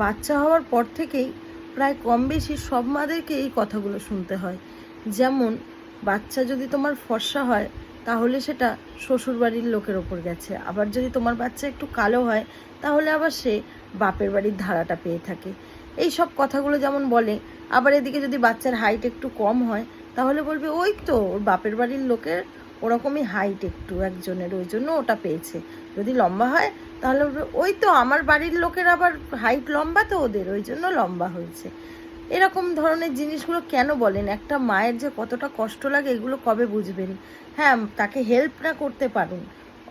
বাচ্চা হওয়ার পর থেকেই প্রায় কম বেশি সব মাদেরকে এই কথাগুলো শুনতে হয়। যেমন বাচ্চা যদি তোমার ফর্সা হয় তাহলে সেটা শ্বশুরবাড়ির লোকের ওপর গেছে, আবার যদি তোমার বাচ্চা একটু কালো হয় তাহলে আবার সে বাপের বাড়ির ধারাটা পেয়ে থাকে। এই সব কথাগুলো যেমন বলে, আবার এদিকে যদি বাচ্চার হাইট একটু কম হয় তাহলে বলবে ওই তো ওর বাপের বাড়ির লোকের ওরকমই হাইট একটু একজনের, ওই জন্য ওটা পেয়েছে। যদি লম্বা হয় তাহলে ওই তো আমার বাড়ির লোকের আবার হাইট লম্বা, তো ওদের ওই জন্য লম্বা হয়েছে। এরকম ধরনের জিনিসগুলো কেন বলেন? একটা মায়ের যে কতটা কষ্ট লাগে এগুলো কবে বুঝবেন? হ্যাঁ, তাকে হেল্প না করতে পারুন,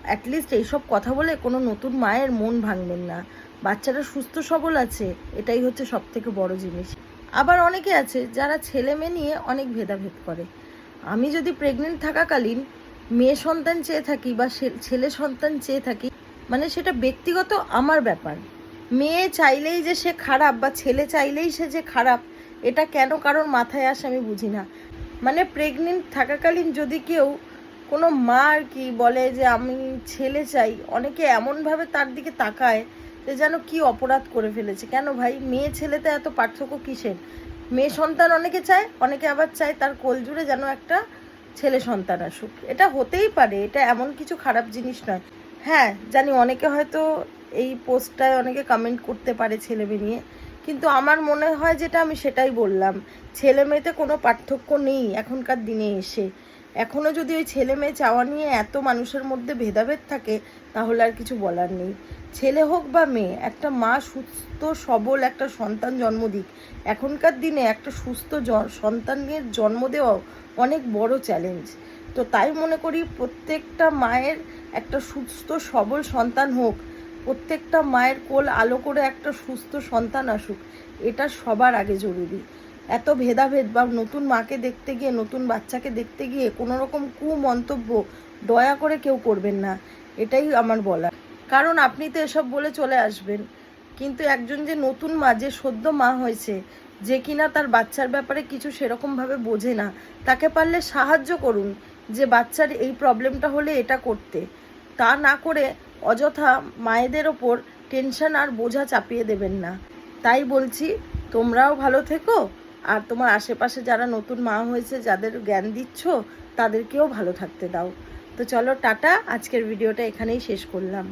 অ্যাটলিস্ট এইসব কথা বলে কোনো নতুন মায়ের মন ভাঙবেন না। বাচ্চাটা সুস্থ সবল আছে, এটাই হচ্ছে সব থেকে বড় জিনিস। আবার অনেকে আছে যারা ছেলে মেয়ে নিয়ে অনেক ভেদাভেদ করে। আমি যদি প্রেগনেন্ট থাকাকালীন মেয়ে সন্তান চেয়ে থাকি বা ছেলে সন্তান চেয়ে থাকি, মানে সেটা ব্যক্তিগত আমার ব্যাপার। মেয়ে চাইলেই যে সে খারাপ বা ছেলে চাইলেই সে যে খারাপ, এটা কেন কারোর মাথায় আসে আমি বুঝি না। মানে প্রেগনেন্ট থাকাকালীন যদি কেউ কোনো মা আর কি বলে যে আমি ছেলে চাই, অনেকে এমনভাবে তার দিকে তাকায় যে যেন কি অপরাধ করে ফেলেছে। কেন ভাই, মেয়ে ছেলেতে এত পার্থক্য কিসের? মেয়ে সন্তান অনেকে চায়, অনেকে আবার চায় তার কোল জুড়ে যেন একটা ছেলে সন্তান আসুক। এটা হতেই পারে, এটা এমন কিছু খারাপ জিনিস নয়। হ্যাঁ জানি অনেকে হয়তো এই পোস্টটায় অনেকে কমেন্ট করতে পারে ছেলে মেয়ে নিয়ে, কিন্তু আমার মনে হয় যেটা আমি সেটাই বললাম, ছেলে মেয়েতে কোনো পার্থক্য নেই এখনকার দিনে এসে। এখনও যদি ওই ছেলে মেয়ে চাওয়া নিয়ে এত মানুষের মধ্যে ভেদাভেদ থাকে তাহলে আর কিছু বলার নেই। ছেলে হোক বা মেয়ে, একটা মা সুস্থ সবল একটা সন্তান জন্ম দিক। এখনকার দিনে একটা সুস্থ সন্তানের জন্ম দেওয়াও অনেক বড় চ্যালেঞ্জ। তো তাই মনে করি প্রত্যেকটা মায়ের একটা সুস্থ সবল সন্তান হোক, প্রত্যেকটা মায়ের কোল আলো করে একটা সুস্থ সন্তান আসুক, এটা সবার আগে জরুরি। এত ভেদাভেদ বা নতুন মাকে দেখতে গিয়ে, নতুন বাচ্চাকে দেখতে গিয়ে কোনো রকম কুমন্তব্য দয়া করে কেউ করবেন না, এটাই আমার বলা। কারণ আপনি তো এসব বলে চলে আসবেন, কিন্তু একজন যে নতুন মা, যে সদ্য মা হয়েছে, যে কিনা তার বাচ্চার ব্যাপারে কিছু সেরকমভাবে বোঝে না, তাকে পারলে সাহায্য করুন যে বাচ্চার এই প্রবলেমটা হলে এটা করতে। তা না করে অযথা মায়েদের ওপর টেনশন আর বোঝা চাপিয়ে দেবেন না। তাই বলছি, তোমরাও ভালো থেকো, আর তোমার আশেপাশে যারা নতুন মা হয়েছে যাদের জ্ঞান দিচ্ছ তাদেরকেও ভালো থাকতে দাও। তো চলো টাটা, আজকের ভিডিওটা এখানেই শেষ করলাম।